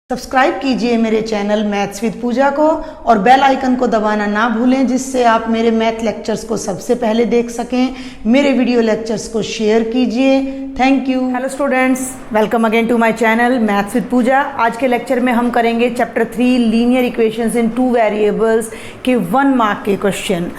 Subscribe कीजिए मेरे channel maths with पूजा को और बेल आइकन को दबाना ना भूलें, जिससे आप मेरे मैथ लेक्चर्स को सबसे पहले देख सकें। मेरे वीडियो लेक्चर्स को शेयर कीजिए। Thank you. Hello students, welcome again to my channel maths with Pooja. आज के लेक्चर में हम करेंगे chapter 3 linear equations in 2 variables के 1 मार्क के क्वेश्चन।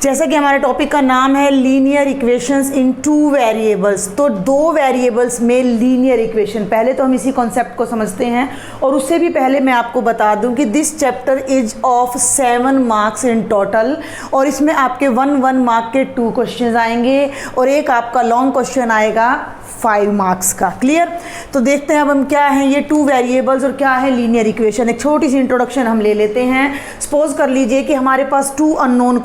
जैसा कि हमारे टॉपिक का नाम है लीनियर इक्वेशंस इन 2 वेरिएबल्स, तो 2 वेरिएबल्स में लीनियर इक्वेशन। पहले तो हम इसी कॉन्सेप्ट को समझते हैं और उससे भी पहले मैं आपको बता दूं कि this chapter is of 7 marks in total, और इसमें आपके 1 मार्क के 2 क्वेश्चन आएंगे और एक आपका लॉन्ग क्वेश्चन आएगा 5 मार्क्स का। क्लियर? तो देखते हैं अब हम क्या है ये 2 वेरिएबल्स और क्या है लीनियर इक्वेशन। एक छोटी सी इंट्रोडक्शन हम ले लेते हैं। सपोज कर लीजिए कि हमारे पास 2 अननोन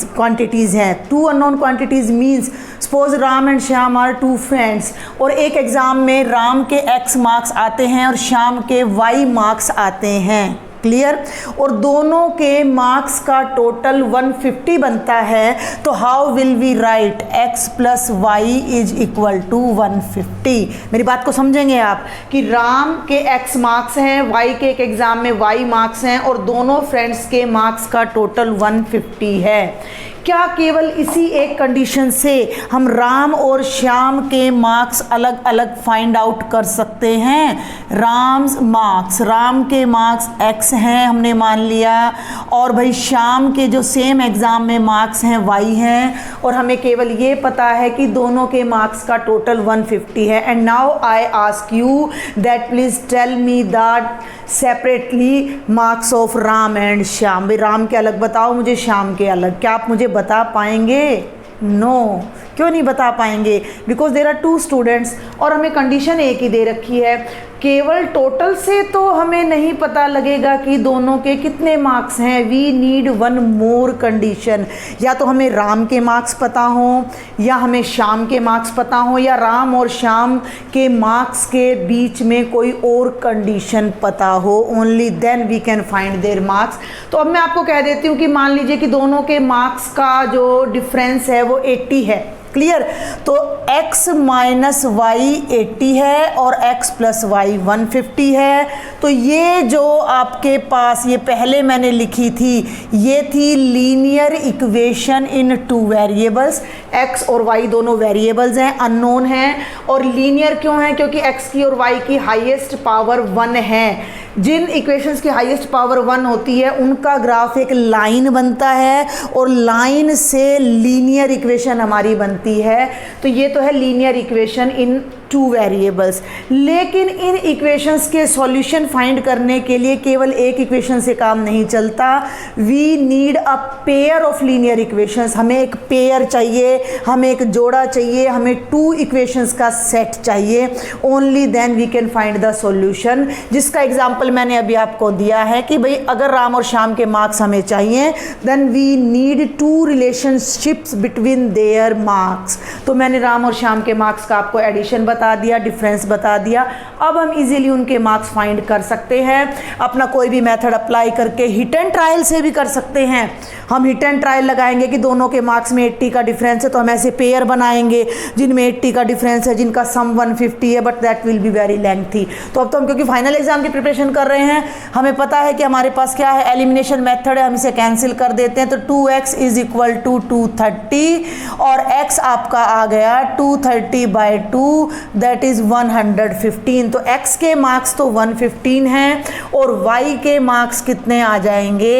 क्वांटिटीज़ हैं। 2 unknown quantities means suppose Ram and Shyam are 2 friends, और एक एग्ज़ाम में राम के x मार्क्स आते हैं और श्याम के y मार्क्स आते हैं। क्लियर? और दोनों के मार्क्स का टोटल 150 बनता है। तो how will we write x plus y is equal to 150। मेरी बात को समझेंगे आप कि राम के x मार्क्स हैं, y के एक एग्ज़ाम में y मार्क्स हैं और दोनों फ्रेंड्स के मार्क्स का टोटल 150 है। क्या केवल इसी एक कंडीशन से हम राम और श्याम के मार्क्स अलग अलग फाइंड आउट कर सकते हैं? राम के मार्क्स x हैं हमने मान लिया, और भाई श्याम के जो सेम एग्ज़ाम में मार्क्स हैं y हैं, और हमें केवल ये पता है कि दोनों के मार्क्स का टोटल 150 है। And now I ask you that please tell me that separately marks of Ram and Shyam. भाई राम के अलग बताओ, मुझे श्याम के अलग। क्या आप मुझे बता पाएंगे? नो। क्यों नहीं बता पाएंगे? बिकॉज देर आर 2 स्टूडेंट्स और हमें कंडीशन एक ही दे रखी है। केवल टोटल से तो हमें नहीं पता लगेगा कि दोनों के कितने मार्क्स हैं। We need 1 more condition. या तो हमें राम के मार्क्स पता हों, या हमें श्याम के मार्क्स पता हों, या राम और श्याम के मार्क्स के बीच में कोई और कंडीशन पता हो। Only then we can find their marks. तो अब मैं आपको कह देती हूँ कि मान लीजिए कि दोनों के मार्क्स का जो डिफरेंस है वो 80 है। क्लियर? तो x माइनस वाई 80 है और x प्लस वाई 150 है। तो ये जो आपके पास ये पहले मैंने लिखी थी, ये थी linear equation in 2 variables. x और y दोनों वेरिएबल्स हैं, अननोन हैं। और लीनियर क्यों है? क्योंकि x की और y की हाईएस्ट पावर 1 है। जिन इक्वेशंस की हाईएस्ट पावर 1 होती है उनका ग्राफ एक लाइन बनता है, और लाइन से लीनियर इक्वेशन हमारी बनती है। तो ये तो है लीनियर इक्वेशन इन 2 वेरिएबल्स। लेकिन इन इक्वेशंस के सॉल्यूशन फाइंड करने के लिए केवल एक इक्वेशन से काम नहीं चलता। We need a pair of linear equations. हमें एक पेयर चाहिए, हमें एक जोड़ा चाहिए, हमें 2 इक्वेशंस का सेट चाहिए। Only then we can find the solution. जिसका एग्जांपल मैंने अभी आपको दिया है कि भाई अगर राम और श्याम के मार्क्स हमें चाहिए, then we need 2 relationships between their marks. तो मैंने राम और श्याम के मार्क्स का आपको एडिशन बता दिया, डिफरेंस बता दिया। अब हम इजीली उनके मार्क्स फाइंड कर सकते हैं। अपना कोई भी मेथड अप्लाई करके हिट एंड ट्रायल से भी कर सकते हैं। हम हिट एंड ट्रायल लगाएंगे कि दोनों के मार्क्स में 80 का डिफरेंस है, तो हम ऐसे पेयर बनाएंगे जिनमें 80 का डिफरेंस है, जिनका सम 150 है, but that will be very lengthy. तो अब तो हम क्योंकि फाइनल एग्जाम की प्रिपरेशन कर रहे हैं, हमें पता है कि हमारे पास क्या है, एलिमिनेशन मेथड है। हम इसे कैंसिल कर देते हैं। तो 2x इज इक्वल टू 230, और x आपका आ गया 230/2, दैट इज 115। तो x के मार्क्स तो 115 हैं और y के मार्क्स कितने आ जाएंगे?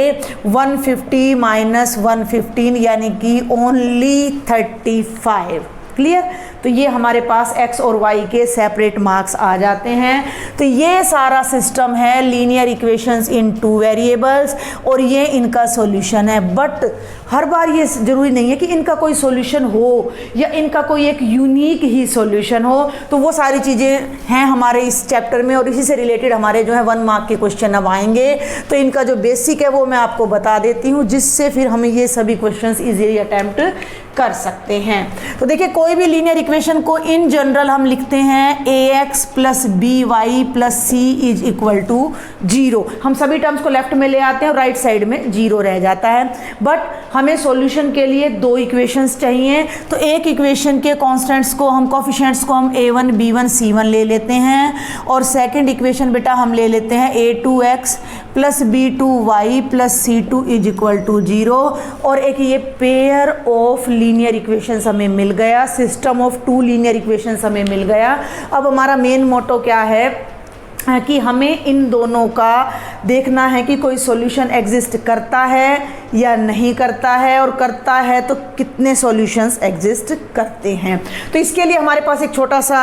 150 माइनस 115 यानी कि ओनली 35। क्लियर? तो ये हमारे पास x और y के सेपरेट मार्क्स आ जाते हैं। तो ये सारा सिस्टम है लीनियर इक्वेशंस इन 2 वेरिएबल्स, और ये इनका सॉल्यूशन है। बट हर बार ये ज़रूरी नहीं है कि इनका कोई सॉल्यूशन हो या इनका कोई एक यूनिक ही सॉल्यूशन हो। तो वो सारी चीज़ें हैं हमारे इस चैप्टर में, और इसी से रिलेटेड हमारे जो है 1 मार्क के क्वेश्चन अब आएंगे। तो इनका जो बेसिक है वो मैं आपको बता देती हूँ, जिससे फिर हमें ये सभी क्वेश्चन ईजीली अटैम्प्ट कर सकते हैं। तो देखिए, कोई भी लीनियर इक्वेशन को इन जनरल हम लिखते हैं ax plus b y plus c is equal to 0। हम सभी टर्म्स को लेफ्ट में ले आते हैं और राइट साइड में 0 रह जाता है। बट हमें सॉल्यूशन के लिए दो इक्वेशंस चाहिए। तो एक इक्वेशन के कॉन्स्टेंट्स को हम कोफिशिएंट्स को हम a1 b1 c1 ले लेते हैं और सेकंड इक्वेशन बेटा हम ले लेते हैं a2x plus b2y plus c2 is equal to 0। और एक ये पेयर ऑफ लीनियर इक्वेशंस हमें मिल गया, system of two linear equations हमें मिल गया। अब हमारा मेन मोटो क्या है कि हमें इन दोनों का देखना है कि कोई सॉल्यूशन एग्जिस्ट करता है या नहीं करता है, और करता है तो कितने सॉल्यूशंस एग्जिस्ट करते हैं। तो इसके लिए हमारे पास एक छोटा सा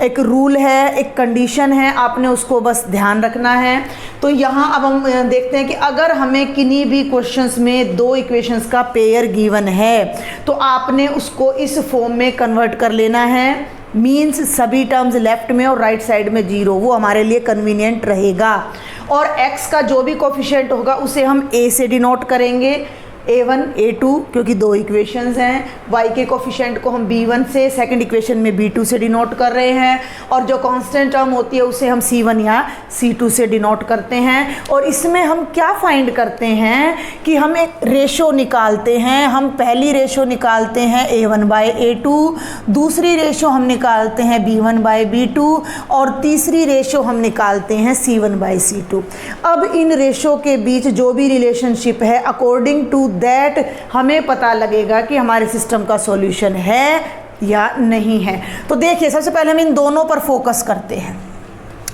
एक रूल है, एक कंडीशन है, आपने उसको बस ध्यान रखना है। तो यहाँ अब हम देखते हैं कि अगर हमें किन्हीं भी क्वेश्चंस में दो इक्वेशंस का पेयर गिवन है तो आपने उसको इस फॉर्म में कन्वर्ट कर लेना है। मीन्स सभी टर्म्स लेफ्ट में और राइट साइड में 0, वो हमारे लिए कन्वीनियंट रहेगा। और x का जो भी कोफिशिएंट होगा उसे हम a से डिनोट करेंगे, a1 a2 क्योंकि दो इक्वेशंस हैं। y के कोफिशिएंट को हम b1 से, सेकंड इक्वेशन में b2 से डिनोट कर रहे हैं, और जो कांस्टेंट टर्म होती है उसे हम c1 या c2 से डिनोट करते हैं। और इसमें हम क्या फाइंड करते हैं कि हम एक रेशो निकालते हैं। हम पहली रेशो निकालते हैं a1 बाय a2, दूसरी रेशो हम निकालते हैं b1 बाय b2, और तीसरी रेशो हम निकालते हैं c1 बाय c2। अब इन रेशो के बीच जो भी रिलेशनशिप है अकॉर्डिंग टू दैट हमें पता लगेगा कि हमारे सिस्टम का सॉल्यूशन है या नहीं है। तो देखिए सबसे पहले हम इन दोनों पर फोकस करते हैं,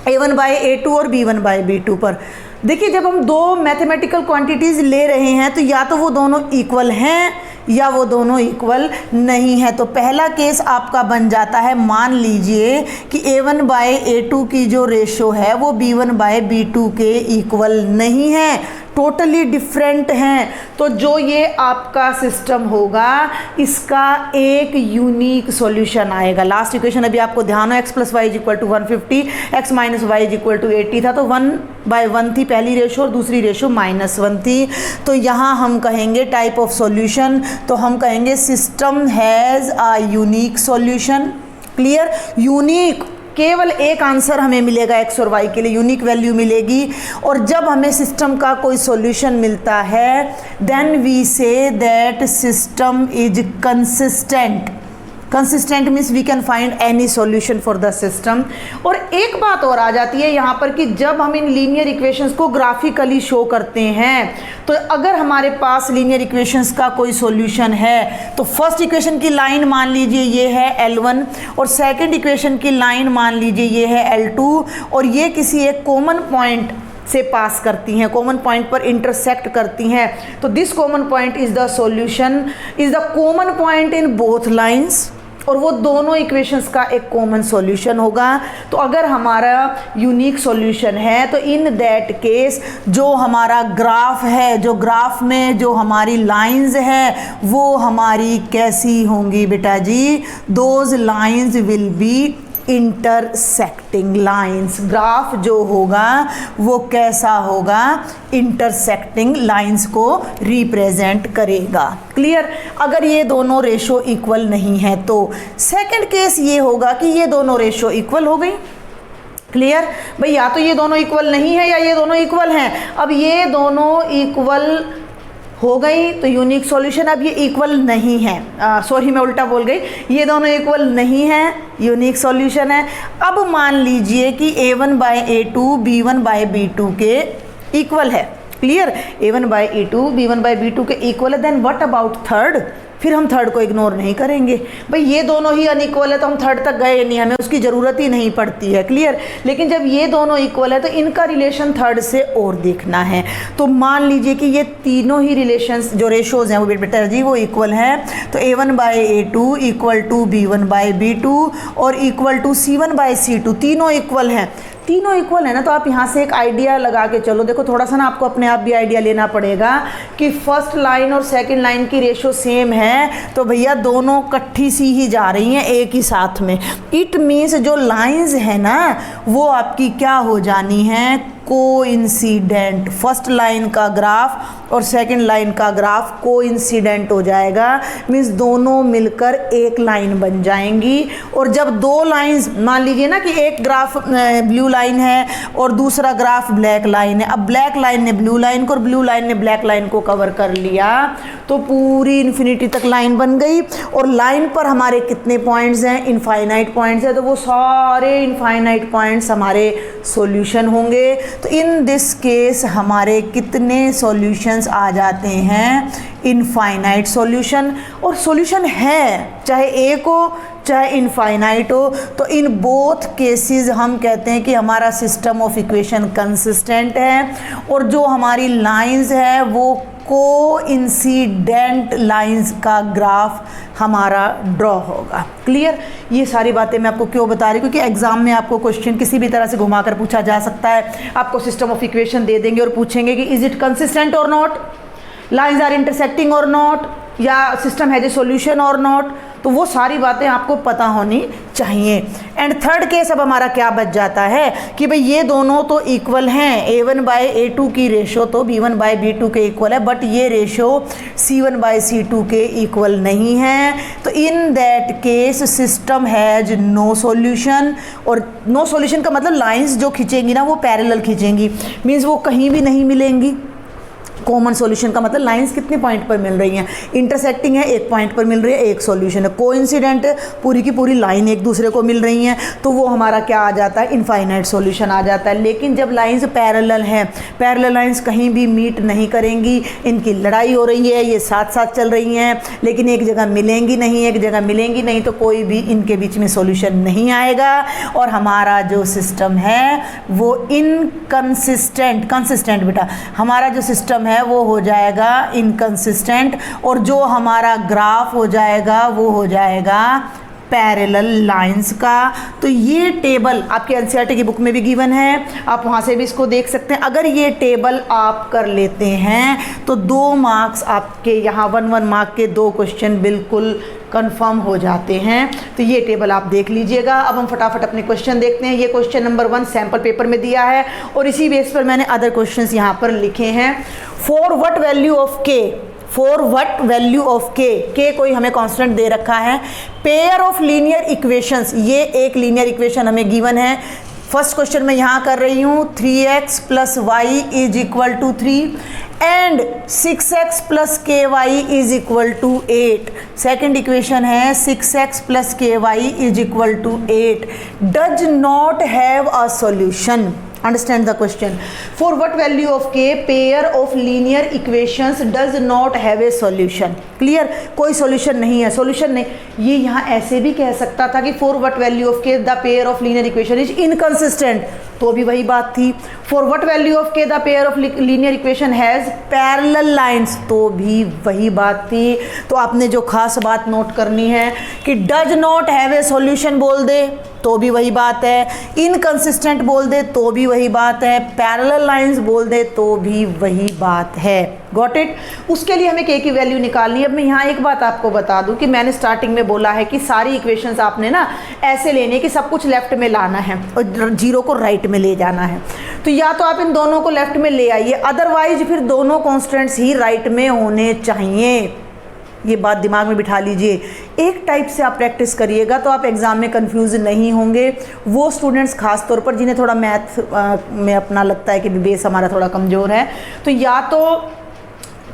a1 बाय a2 और b1 बाय b2 पर। देखिए जब हम दो मैथमेटिकल क्वांटिटीज़ ले रहे हैं तो या तो वो दोनों इक्वल हैं या वो दोनों इक्वल नहीं है। तो पहला केस आपका बन जाता है, मान लीजिए कि a1 बाय a2 की जो रेशो है वो b1 बाय b2 के इक्वल नहीं है, टोटली डिफरेंट हैं। तो जो ये आपका सिस्टम होगा इसका एक यूनिक सॉल्यूशन आएगा। लास्ट इक्वेशन अभी आपको ध्यान हो, x plus y is equal to 150, x minus y is equal to 80 था। तो 1/1 थी पहली रेशो और दूसरी रेशो -1 थी। तो यहाँ हम कहेंगे टाइप ऑफ सॉल्यूशन, तो हम कहेंगे system has a unique solution. Clear, unique, केवल एक आंसर हमें मिलेगा x और y के लिए, यूनिक वैल्यू मिलेगी। और जब हमें सिस्टम का कोई सॉल्यूशन मिलता है then we say that system is consistent. Consistent means we can find any solution for the system. और एक बात और आ जाती है यहाँ पर कि जब हम इन लीनियर इक्वेशंस को ग्राफिकली शो करते हैं तो अगर हमारे पास लीनियर इक्वेशंस का कोई सॉल्यूशन है तो फर्स्ट इक्वेशन की लाइन मान लीजिए ये है L1 और सेकंड इक्वेशन की लाइन मान लीजिए ये है L2, और ये किसी एक कॉमन पॉइंट से पास करती हैं, कॉमन पॉइंट पर इंटरसेक्ट करती हैं। तो this common point is the solution, is the common point in both lines, और वो दोनों इक्वेशंस का एक कॉमन सॉल्यूशन होगा। तो अगर हमारा यूनिक सॉल्यूशन है तो इन दैट केस जो हमारा ग्राफ है, जो ग्राफ में जो हमारी लाइंस है वो हमारी कैसी होंगी बेटा जी, those lines will be intersecting lines. Graph जो होगा वो कैसा होगा, इंटरसेक्टिंग लाइंस को रिप्रेजेंट करेगा। क्लियर, अगर ये दोनों रेशो इक्वल नहीं है तो सेकंड केस ये होगा कि ये दोनों रेशो इक्वल हो गई। क्लियर भाई, या तो ये दोनों इक्वल नहीं है या ये दोनों इक्वल हैं। अब ये दोनों इक्वल हो गई तो यूनिक सॉल्यूशन, अब ये इक्वल नहीं है, सॉरी मैं उल्टा बोल गई, ये दोनों इक्वल नहीं है, यूनिक सॉल्यूशन है। अब मान लीजिए कि a1 by a2 b1 by b2 के इक्वल है। Clear, a1 by a2 b1 by b2 के इक्वल है। देन व्हाट अबाउट थर्ड, फिर हम थर्ड को इग्नोर नहीं करेंगे। भाई ये दोनों ही अनइक्वल है तो हम थर्ड तक गए नहीं, हमें उसकी ज़रूरत ही नहीं पड़ती है। क्लियर, लेकिन जब ये दोनों इक्वल है तो इनका रिलेशन थर्ड से और देखना है। तो मान लीजिए कि ये तीनों ही रिलेशंस जो रेशोज़ हैं वो बेटा जी वो इक्वल हैं। तो a1 by a2 equal to b1 by b2 और equal to c1 by c2, तीनों इक्वल हैं। तीनों इक्वल है ना, तो आप यहाँ से एक आइडिया लगा के चलो। देखो थोड़ा सा ना आपको अपने आप भी आइडिया लेना पड़ेगा कि फर्स्ट लाइन और सेकंड लाइन की रेशो सेम है तो भैया दोनों इकट्ठी सी ही जा रही हैं एक ही साथ में। इट मीन्स जो लाइंस है ना वो आपकी क्या हो जानी है, कोइंसिडेंट, फर्स्ट लाइन का ग्राफ और सेकंड लाइन का ग्राफ कोइंसिडेंट हो जाएगा, मीन्स दोनों मिलकर एक लाइन बन जाएंगी। और जब दो लाइंस, मान लीजिए ना कि एक ग्राफ ब्लू लाइन है और दूसरा ग्राफ ब्लैक लाइन है, अब ब्लैक लाइन ने ब्लू लाइन को और ब्लू लाइन ने ब्लैक लाइन को कवर कर लिया तो पूरी इन्फिनिटी तक लाइन बन गई। और लाइन पर हमारे कितने पॉइंट्स हैं, इनफाइनाइट पॉइंट्स हैं, तो वो सारे इनफाइनाइट पॉइंट्स हमारे सॉल्यूशन होंगे। तो इन दिस केस हमारे कितने सॉल्यूशंस आ जाते हैं, इनफाइनाइट सॉल्यूशन। और सॉल्यूशन है चाहे एक हो चाहे इनफाइनाइट हो, तो इन बोथ केसेस हम कहते हैं कि हमारा सिस्टम ऑफ इक्वेशन कंसिस्टेंट है और जो हमारी लाइंस है वो कोइंसिडेंट लाइंस का ग्राफ हमारा ड्रॉ होगा। क्लियर? ये सारी बातें मैं आपको क्यों बता रही हूँ, क्योंकि एग्जाम में आपको क्वेश्चन किसी भी तरह से घुमाकर पूछा जा सकता है। आपको सिस्टम ऑफ इक्वेशन दे देंगे और पूछेंगे कि इज इट कंसिस्टेंट और नॉट, लाइंस आर इंटरसेक्टिंग और नॉट, या सिस्टम हैज ए सॉल्यूशन और नॉट। तो वो सारी बातें आपको पता होनी चाहिए। एंड थर्ड केस अब हमारा क्या बच जाता है कि भाई ये दोनों तो इक्वल हैं, A1/A2 की रेशो तो B1/B2 के इक्वल है, बट ये रेशो C1/C2 के इक्वल नहीं है। तो in that case system has no solution. और नो सॉल्यूशन का मतलब लाइंस जो खींचेंगी ना वो पैरेलल खींचेंगी, मीन्स वो कहीं भी नहीं मिलेंगी। कॉमन सॉल्यूशन का मतलब लाइंस कितने पॉइंट पर मिल रही हैं, इंटरसेक्टिंग है, एक पॉइंट पर मिल रही है, एक सॉल्यूशन है। कोइंसिडेंट है, पूरी की पूरी लाइन एक दूसरे को मिल रही हैं, तो वो हमारा क्या आ जाता है, इनफाइनाइट सॉल्यूशन आ जाता है। लेकिन जब लाइंस पैरेलल हैं, पैरेलल लाइंस कहीं भी मीट नहीं करेंगी, इनकी लड़ाई हो रही है, ये साथ साथ चल रही हैं, लेकिन एक जगह मिलेंगी नहीं, एक जगह मिलेंगी नहीं, तो कोई भी इनके बीच में सॉल्यूशन नहीं आएगा और हमारा जो सिस्टम है वो इनकंसिस्टेंट, कंसिस्टेंट बेटा, हमारा जो सिस्टम है वो हो जाएगा इनकंसिस्टेंट। और जो हमारा ग्राफ हो जाएगा वो हो जाएगा पैरेलल लाइंस का। तो ये टेबल आपके एनसीईआरटी की बुक में भी गिवन है, आप वहाँ से भी इसको देख सकते हैं। अगर ये टेबल आप कर लेते हैं तो 2 मार्क्स आपके यहाँ 1 मार्क के 2 क्वेश्चन बिल्कुल कंफर्म हो जाते हैं। तो ये टेबल आप देख लीजिएगा। अब हम फटाफट अपने क्वेश्चन देखते हैं। ये क्वेश्चन नंबर 1 सैम्पल पेपर में दिया है और इसी बेस पर मैंने अदर क्वेश्चंस यहाँ पर लिखे हैं। फॉर व्हाट वैल्यू ऑफ के, फॉर व्हाट वैल्यू ऑफ के कोई हमें कांस्टेंट दे रखा है। पेयर ऑफ लीनियर इक्वेशंस, ये एक लीनियर इक्वेशन हमें गिवन है। फर्स्ट क्वेश्चन मैं यहाँ कर रही हूँ 3x + y = 3 and 6x + ky = 8। Second equation है 6x + ky = 8 does not have a solution. Understand the question. For what value of k pair of linear equations does not have a solution? Clear? कोई solution नहीं है, solution नहीं। ये यहाँ ऐसे भी कह सकता था कि for what value of k the pair of linear equation is inconsistent, तो भी वही बात थी। For what value of k the pair of linear equation has parallel lines, तो भी वही बात थी। तो आपने जो खास बात नोट करनी है कि does not have a solution बोल दे तो भी वही बात है, इनकंसिस्टेंट बोल दे तो भी वही बात है, पैरेलल लाइंस बोल दे तो भी वही बात है। Got it? उसके लिए हमें के की वैल्यू निकालनी है। अब मैं यहाँ एक बात आपको बता दूं कि मैंने स्टार्टिंग में बोला है कि सारी इक्वेशंस आपने ना ऐसे लेने कि सब कुछ लेफ्ट में लाना है और जीरो को राइट में ले जाना है। तो या तो आप इन दोनों को लेफ्ट में ले आइए, अदरवाइज फिर दोनों कॉन्स्टेंट्स ही राइट में होने चाहिए। ये बात दिमाग में बिठा लीजिए। एक टाइप से आप प्रैक्टिस करिएगा तो आप एग्ज़ाम में कंफ्यूज नहीं होंगे। वो स्टूडेंट्स खास तौर पर जिन्हें थोड़ा मैथ में अपना लगता है कि बेस हमारा थोड़ा कमज़ोर है, तो या तो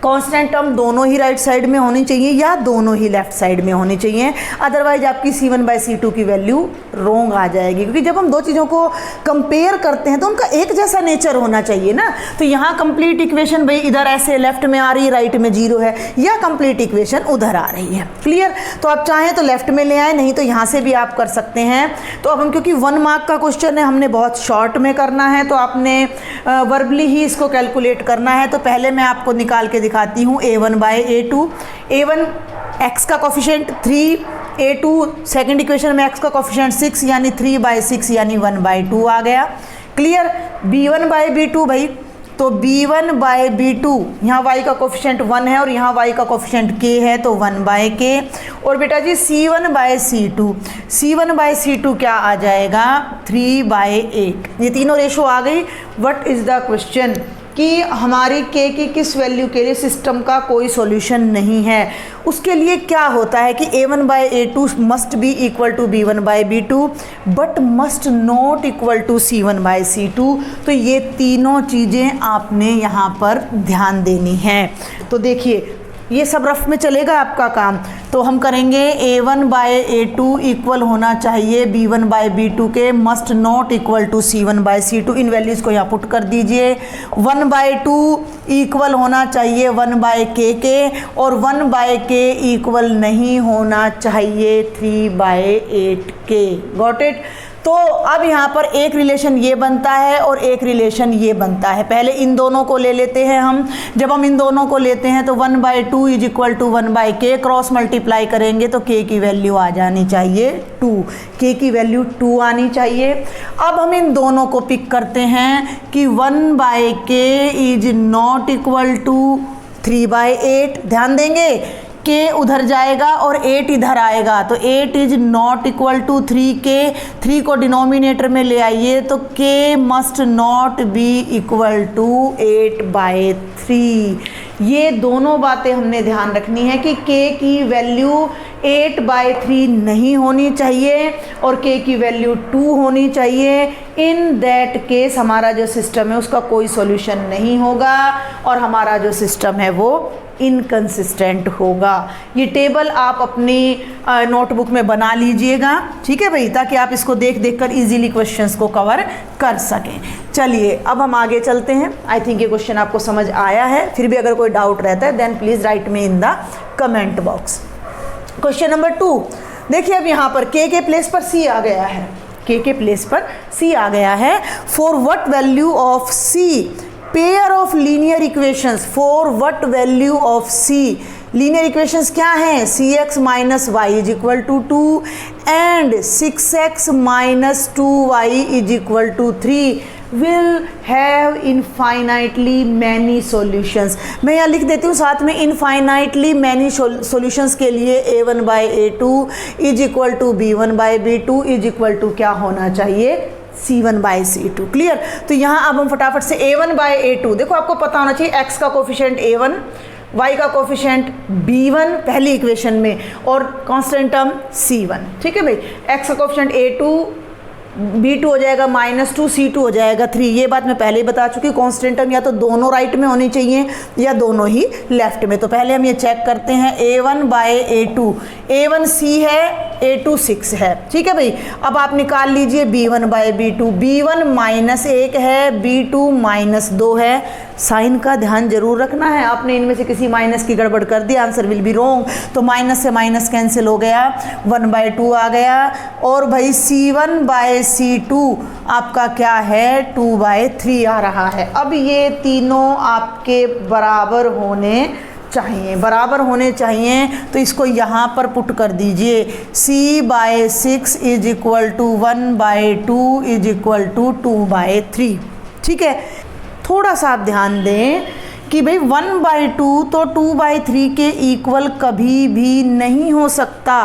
कांस्टेंट टर्म दोनों ही राइट साइड में होनी चाहिए या दोनों ही लेफ्ट साइड में होनी चाहिए, अदरवाइज आपकी C1/C2 की वैल्यू रोंग आ जाएगी। क्योंकि जब हम दो चीज़ों को कंपेयर करते हैं तो उनका एक जैसा नेचर होना चाहिए ना। तो यहाँ कंप्लीट इक्वेशन भाई इधर ऐसे लेफ्ट में आ रही है, राइट में 0 है, या कंप्लीट इक्वेशन उधर आ रही है। क्लियर? तो आप चाहें तो लेफ्ट में ले आए, नहीं तो यहाँ से भी आप कर सकते हैं। तो अब हम क्योंकि 1 मार्क का क्वेश्चन है, हमने बहुत शॉर्ट में करना है, तो आपने वर्बली ही इसको कैलकुलेट करना है। तो पहले मैं आपको निकाल के दिखाती हूँ A1/A2। A1 x का कोफिशिएंट 3, A2 सेकेंड इक्वेशन में x का कोफिशिएंट 6 यानी 3/6 यानी 1/2 आ गया। क्लियर? B1/B2 भाई तो b1 बाय b2, यहाँ y का कोफिशिएंट 1 है और यहाँ y का कोफिशिएंट k है तो 1 बाय k। और बेटा जी c1 by c2, c1 by c2 क्या आ जाएगा 3 बाय 8। ये तीनों रेशो आ गई। व्हाट इज़ द क्वेश्चन कि हमारी k की किस वैल्यू के लिए सिस्टम का कोई सॉल्यूशन नहीं है। उसके लिए क्या होता है कि a1 by a2 must be equal to b1 by b2 but must not equal to c1 by c2। तो ये तीनों चीज़ें आपने यहाँ पर ध्यान देनी है। तो देखिए ये सब रफ में चलेगा आपका काम। तो हम करेंगे a1 बाय a2 इक्वल होना चाहिए b1 बाय b2 के, must not equal to c1 by c2। इन वैल्यूज़ को यहाँ पुट कर दीजिए। 1 बाय 2 इक्वल होना चाहिए 1 बाय k के, और 1 बाय k इक्वल नहीं होना चाहिए 3 बाय 8 के। Got it. तो अब यहाँ पर एक रिलेशन ये बनता है और एक रिलेशन ये बनता है। पहले इन दोनों को ले लेते हैं हम। जब हम इन दोनों को लेते हैं तो 1 by 2 is equal to 1 by k, cross multiply करेंगे तो k की वैल्यू आ जानी चाहिए 2, k की वैल्यू 2 आनी चाहिए। अब हम इन दोनों को पिक करते हैं कि 1 by k is not equal to 3 by 8। ध्यान देंगे k उधर जाएगा और 8 इधर आएगा तो 8 is not equal to 3k। 3 को डिनोमिनेटर में ले आइए तो k must not be equal to 8 by 3। ये दोनों बातें हमने ध्यान रखनी है कि k की वैल्यू 8 बाय 3 नहीं होनी चाहिए और k की वैल्यू 2 होनी चाहिए। इन दैट केस हमारा जो सिस्टम है उसका कोई सॉल्यूशन नहीं होगा और हमारा जो सिस्टम है वो इनकंसिस्टेंट होगा। ये टेबल आप अपनी नोटबुक में बना लीजिएगा, ठीक है भाई, ताकि आप इसको देख देख कर ईजिली क्वेश्चंस को कवर कर सकें। चलिए अब हम आगे चलते हैं। आई थिंक ये क्वेश्चन आपको समझ आया है। फिर भी अगर कोई डाउट रहता है then please write me in the comment box. Question number 2 देखिए, अब यहाँ पर k के प्लेस पर c आ गया है। k के प्लेस पर c आ गया है। For what value of c pair of linear equations, for what value of c linear equations क्या हैं, cx minus y is equal to 2 and 6x minus 2y is equal to 3 will have infinitely many solutions। मैं यहाँ लिख देती हूँ साथ में infinitely many solutions के लिए a1 by a2 is equal to b1 by b2 is equal to क्या होना चाहिए c1 by c2। क्लियर। तो यहाँ अब हम फटाफट से a1 by a2, देखो आपको पता होना चाहिए x का कोफिशिएंट a1, y का कोफिशिएंट b1 पहली इक्वेशन में और कांस्टेंट टर्म c1। ठीक है भाई, x का कोफिशिएंट a2 b2 हो जाएगा -2, c2 हो जाएगा 3। ये बात मैं पहले ही बता चुकी। कांस्टेंट टर्म या तो दोनों राइट में होनी चाहिए या दोनों ही लेफ्ट में। तो पहले हम ये चेक करते हैं a1 by a2, a1 c है, a2 6 है। ठीक है भाई। अब आप निकाल लीजिए b1 बाय b2, b1 -1 है, b2 -2 है। साइन का ध्यान जरूर रखना है, आपने इनमें से किसी माइनस की गड़बड़ कर the answer will be wrong. तो माइनस से माइनस कैंसिल हो गया, 1 बाय 2 आ गया। और भाई c1 बाय c2 आपका क्या है 2 बाय 3 आ रहा है। अब ये तीनों आपके बराबर होने चाहिए, बराबर होने चाहिए। तो इसको यहाँ पर पुट कर दीजिए, c by 6 is equal to 1 by 2 is equal to 2 by 3। ठीक है। थोड़ा सा आप ध्यान दें कि भाई 1 बाय 2 तो 2 बाय 3 के इक्वल कभी भी नहीं हो सकता।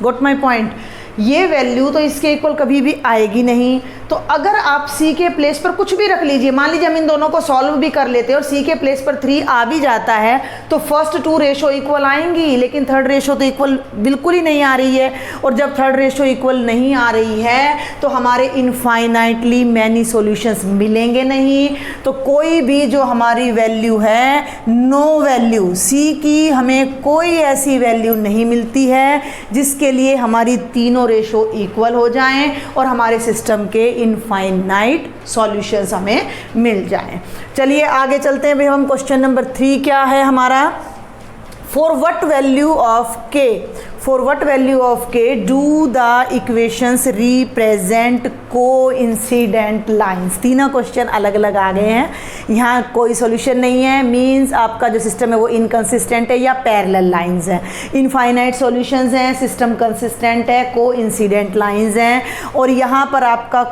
Got my point. ये वैल्यू तो इसके इक्वल कभी भी आएगी नहीं। तो अगर आप c के प्लेस पर कुछ भी रख लीजिए, मान लीजिए हम इन दोनों को सॉल्व भी कर लेते हैं और c के प्लेस पर 3 आ भी जाता है तो फर्स्ट 2 रेशो इक्वल आएंगी, लेकिन थर्ड रेशो तो इक्वल बिल्कुल ही नहीं आ रही है। और जब थर्ड रेशो इक्वल नहीं आ रही है तो हमारे इनफाइनाइटली मैनी सॉल्यूशंस मिलेंगे नहीं। तो कोई भी जो हमारी वैल्यू है, नो वैल्यू, c की हमें कोई ऐसी वैल्यू नहीं मिलती है जिसके लिए हमारी तीनों रेशो इक्वल हो जाएं और हमारे सिस्टम के इनफाइनाइट सॉल्यूशंस हमें मिल जाएं। चलिए आगे चलते हैं भाई। हम क्वेश्चन नंबर 3 क्या है हमारा, for what value of k, for what value of K do the equations represent coincident lines. तीनों क्वेश्चन अलग अलग आ गए हैं, यहाँ कोई सॉल्यूशन नहीं है, मींस आपका जो सिस्टम है वो इनकंसिस्टेंट है या पैरेलल लाइंस है। इनफाइनाइट सॉल्यूशंस हैं, सिस्टम कंसिस्टेंट है, कोइंसिडेंट लाइंस हैं। और यहाँ पर आपका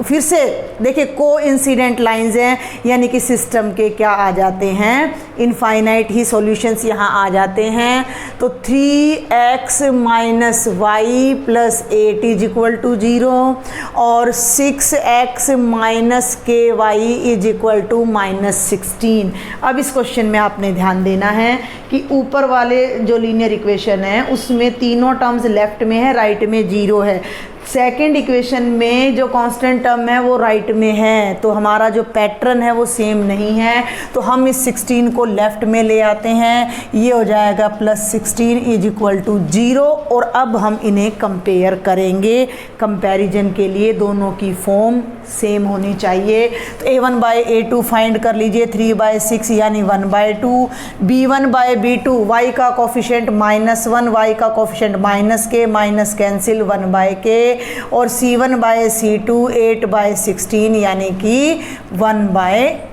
फिर से देखिए कोइंसिडेंट लाइंस हैं, यानी कि सिस्टम के क्या आ जाते हैं, इनफाइनाइट ही सॉल्यूशंस यहाँ आ जाते हैं। तो 3x minus y plus 8 is equal to 0 और 6x माइनस के वाई इज इक्वल टू -16। अब इस क्वेश्चन में आपने ध्यान देना है कि ऊपर वाले जो लीनियर इक्वेशन है उसमें तीनों टर्म्स लेफ्ट में है, राइट में 0 है। सेकेंड इक्वेशन में जो कांस्टेंट टर्म है वो राइट में है, तो हमारा जो पैटर्न है वो सेम नहीं है। तो हम इस 16 को लेफ्ट में ले आते हैं, ये हो जाएगा +16 इज इक्वल टू 0। और अब हम इन्हें कंपेयर करेंगे, कंपैरिजन के लिए दोनों की फॉर्म सेम होनी चाहिए। तो a1/a2 फाइंड कर लीजिए, 3/6 यानी 1/2, b1/b2 y का कोफिशिएंट -1, y का coefficient -k, minus cancel 1/k, और c1/c2 8/16 यानी कि 1/2।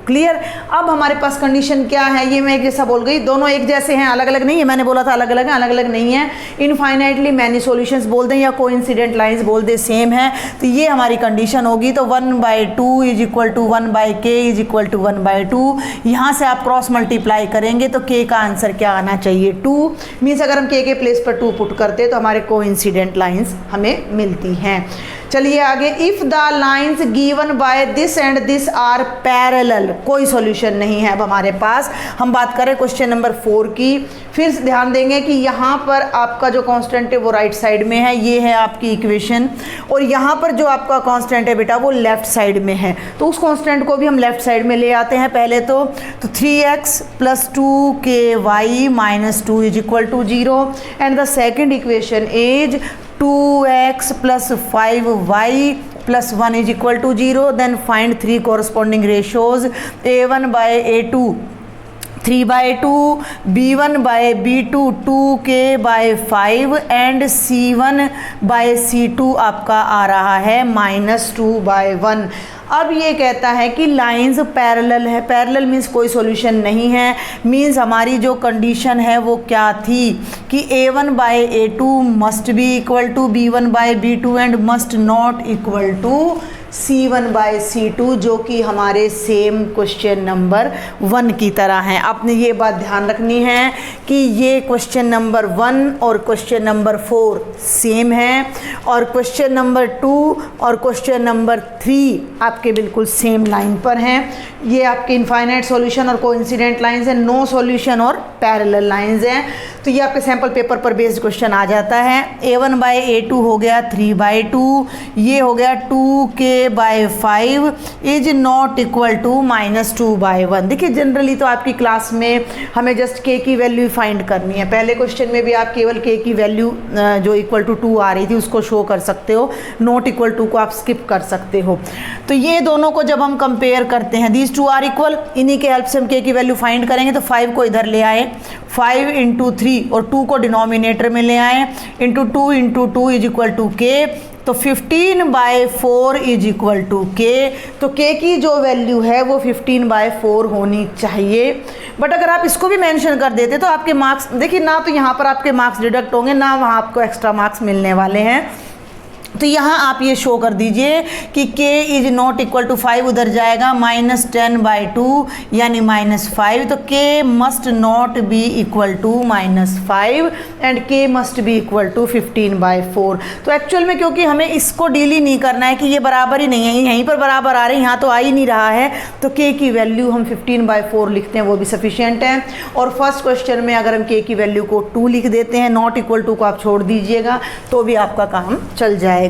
क्लियर। अब हमारे पास कंडीशन क्या है, ये मैं एक जैसा बोल गई, दोनों एक जैसे हैं, अलग अलग नहीं है। मैंने बोला था अलग अलग है, अलग अलग नहीं है। इनफाइनाइटली मैनी सॉल्यूशंस बोल दें या कोइंसिडेंट लाइंस बोल दें, सेम है। तो ये हमारी कंडीशन होगी। तो 1/2 is equal to 1/k is equal to 1/2। यहाँ से आप क्रॉस मल्टीप्लाई करेंगे तो k का आंसर क्या आना चाहिए, 2। मीन्स अगर हम k के प्लेस पर 2 पुट करते तो हमारे कोइंसिडेंट लाइंस हमें मिलती हैं। चलिए आगे, if the lines given by this and this are parallel, कोई सॉल्यूशन नहीं है अब हमारे पास। हम बात करें क्वेश्चन नंबर 4 की। फिर ध्यान देंगे कि यहाँ पर आपका जो कांस्टेंट है वो राइट साइड में है, ये है आपकी इक्वेशन, और यहाँ पर जो आपका कांस्टेंट है बेटा वो लेफ्ट साइड में है। तो उस कांस्टेंट को भी हम लेफ्ट साइड में ले आते हैं पहले तो 3x + 2ky - 2 is equal to 0 and the second equation is 2x + 5y + 1 is equal to 0. Then find 3 corresponding ratios, a1/a2 3/2, b1/b2 2k/5 and c1/c2 आपका आ रहा है -2/1। अब ये कहता है कि लाइंस पैरेलल है। पैरेलल मीन्स कोई सॉल्यूशन नहीं है, मीन्स हमारी जो कंडीशन है वो क्या थी कि a1/a2 must be equal to b1/b2 and must not equal to c1/c2, जो कि हमारे सेम क्वेश्चन नंबर 1 की तरह हैं। आपने ये बात ध्यान रखनी है कि ये क्वेश्चन नंबर 1 और क्वेश्चन नंबर 4 सेम है, और क्वेश्चन नंबर 2 और क्वेश्चन नंबर 3 आपके बिल्कुल सेम लाइन पर हैं। ये आपके इनफाइनाइट सॉल्यूशन और कोइंसिडेंट लाइंस हैं, नो सॉल्यूशन और पैरेलल लाइंस हैं। तो ये आपके सैम्पल पेपर पर बेस्ड क्वेश्चन आ जाता है। a1/a2 हो गया 3/2, ये हो गया 2k/5 is not equal to -2/1। देखिए जनरली तो आपकी क्लास में हमें जस्ट k की वैल्यू फाइंड करनी है। पहले क्वेश्चन में भी आप केवल k की वैल्यू जो इक्वल टू 2 आ रही थी उसको शो कर सकते हो, नॉट इक्वल टू को आप स्किप कर सकते हो। तो ये दोनों को जब हम कंपेयर करते हैं, दीज 2 आर इक्वल, इन्हीं के हेल्प से हम k की वैल्यू फाइंड करेंगे। तो 5 को इधर ले आए, 5 × 3 और 2 को डिनोमिनेटर में ले आए, into 2 × 2 is equal to k। तो 15/4 इज इक्वल टू k। तो k की जो वैल्यू है वो 15/4 होनी चाहिए। बट अगर आप इसको भी मेंशन कर देते तो आपके मार्क्स, देखिए ना तो यहाँ पर आपके मार्क्स डिडक्ट होंगे, ना वहाँ आपको एक्स्ट्रा मार्क्स मिलने वाले हैं। तो यहाँ आप ये शो कर दीजिए कि k is not equal to 5 उधर जाएगा, -10/2 यानी -5। तो k must not be equal to -5 and k must be equal to 15/4। तो एक्चुअल में क्योंकि हमें इसको डील ही नहीं करना है कि ये बराबर ही नहीं है, यहीं पर बराबर आ रहे हैं, यहाँ तो आ ही नहीं रहा है, तो k की वैल्यू हम 15/4 लिखते हैं, वो भी सफिशियंट है। और फर्स्ट क्वेश्चन में अगर हम k की वैल्यू को 2 लिख देते हैं, नॉट इक्वल टू को आप छोड़ दीजिएगा, तो भी आपका काम चल जाएगा।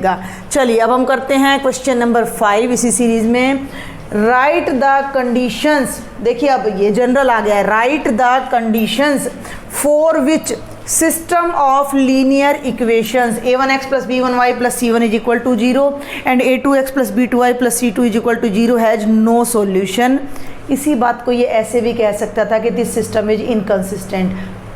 चलिए अब हम करते हैं क्वेश्चन नंबर 5 इसी सीरीज में। राइट द कंडीशंस, देखिए अब ये जनरल आ गया है, right the conditions for which system of linear equations a1x + b1y + c1 is equal to 0 and a2x + b2y + c2 is equal to 0 has no solution. इसी बात को ये ऐसे भी कह सकता था कि this system is inconsistent.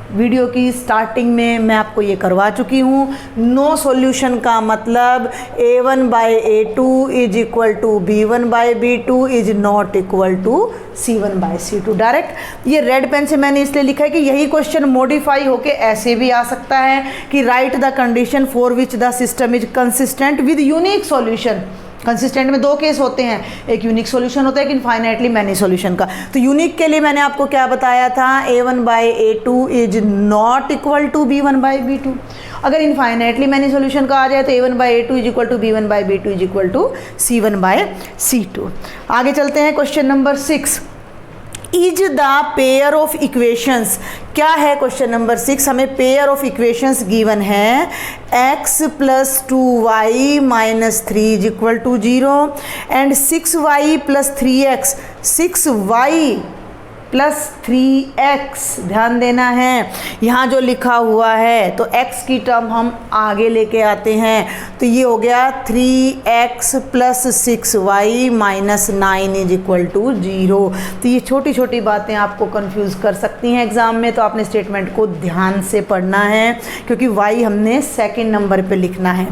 Video की स्टार्टिंग में मैं आपको ये करवा चुकी हूँ। नो सॉल्यूशन का मतलब a1/a2 is equal to b1/b2 is not equal to c1/c2। Direct ये रेड पेन से मैंने इसलिए लिखा है कि यही क्वेश्चन मॉडिफाई होके ऐसे भी आ सकता है कि right the condition for which the system is consistent with unique solution. Consistent में दो केस होते हैं, एक यूनिक सॉल्यूशन होता है, एक इनफाइनाइटली मैनी सॉल्यूशन का। तो यूनिक के लिए मैंने आपको क्या बताया था, a1/a2 is not equal to b1/b2। अगर इनफाइनाइटली मैनी सॉल्यूशन का आ जाए तो a1/a2 is equal to b1/b2 is equal to c1/c2। आगे चलते हैं question number 6। Is the pair of equations, क्या है क्वेश्चन नंबर 6, हमें पेयर ऑफ इक्वेशंस गिवन है x + 2y - 3 is equal to 0 and 6y + 3x, 6y + 3x। ध्यान देना है यहाँ जो लिखा हुआ है तो x की टर्म हम आगे लेके आते हैं, तो ये हो गया 3x + 6y - 9 is equal to 0। तो ये छोटी छोटी बातें आपको कंफ्यूज कर सकती हैं एग्जाम में, तो आपने स्टेटमेंट को ध्यान से पढ़ना है क्योंकि y हमने सेकंड नंबर पे लिखना है।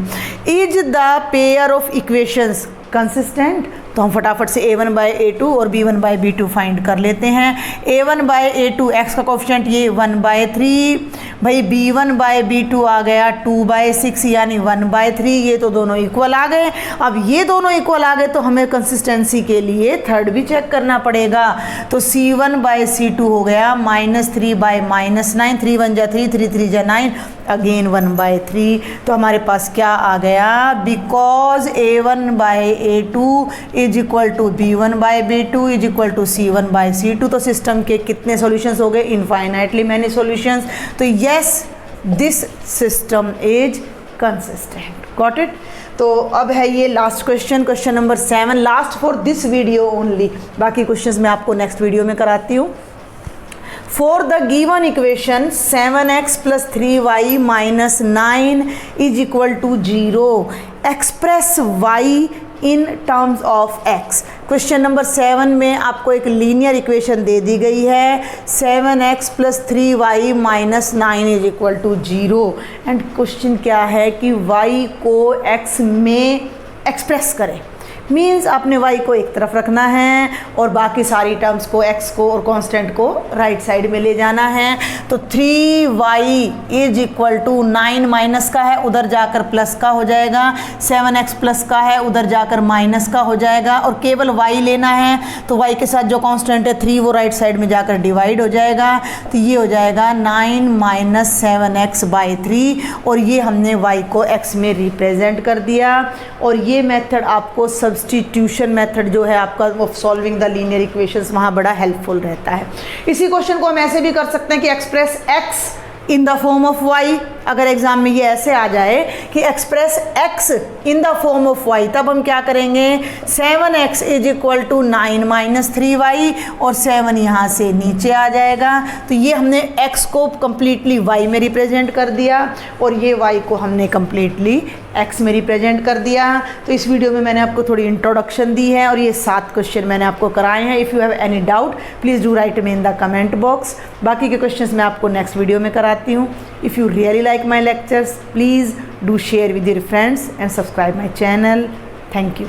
Is the pair of equations consistent, तो हम फटाफट से a1/a2 और b1/b2 फाइंड कर लेते हैं। a1/a2 x का कोफिशिएंट ये 1/3, भाई b1/b2 आ गया 2/6 यानी 1/3, ये तो दोनों इक्वल आ गए। अब ये दोनों इक्वल आ गए तो हमें कंसिस्टेंसी के लिए थर्ड भी चेक करना पड़ेगा, तो c1/c2 हो गया -3/-9, 3 1 जा 3, 3 3 जा 9, अगेन 1/3। तो हमारे पास क्या आ गया, because a1/a2 is equal to b1/b2 is equal to c1/c2। तो सिस्टम के कितने सॉल्यूशंस हो गए, इनफाइनाइटली मैनी सॉल्यूशंस। तो yes, this system is consistent. Got it. तो अब है ये last question, question number 7, last for this video only. बाकी क्वेश्चंस मैं आपको नेक्स्ट वीडियो में कराती हूँ। For the given equation 7x + 3y - 9 is equal to 0, express y in terms of x। Question number 7 में आपको एक लीनियर इक्वेशन दे दी गई है, 7x + 3y - 9 is equal to 0। And question क्या है कि y को x में एक्सप्रेस करें, मीन्स आपने y को एक तरफ रखना है और बाकी सारी टर्म्स को, x को और कांस्टेंट को राइट साइड में ले जाना है। तो 3y is equal to 9 minus का है उधर जाकर प्लस का हो जाएगा, 7x प्लस का है उधर जाकर माइनस का हो जाएगा, और केवल y लेना है तो y के साथ जो कांस्टेंट है 3 वो राइट साइड में जाकर डिवाइड हो जाएगा। तो ये हो जाएगा 9 - 7x/3, और ये हमने y को x में रिप्रेजेंट कर दिया। और ये मेथड आपको सब्स्टिट्यूशन मेथड जो है आपका of solving the linear equations, वहाँ बड़ा हेल्पफुल रहता है। इसी क्वेश्चन को हम ऐसे भी कर सकते हैं कि express x in the form of y। अगर एग्जाम में ये ऐसे आ जाए कि express x in the form of y, तब हम क्या करेंगे, 7x is equal to 9 - 3y, और 7 यहाँ से नीचे आ जाएगा। तो ये हमने x को कम्प्लीटली y में रिप्रेजेंट कर दिया और ये y को हमने कम्प्लीटली x में रिप्रेजेंट कर दिया। तो इस वीडियो में मैंने आपको थोड़ी इंट्रोडक्शन दी है और ये 7 क्वेश्चन मैंने आपको कराए हैं। If you have any doubt please do right me in the comment box. बाकी के क्वेश्चंस मैं आपको नेक्स्ट वीडियो में कराती हूँ। If you really like my lectures, please do share with your friends and subscribe my channel. Thank you.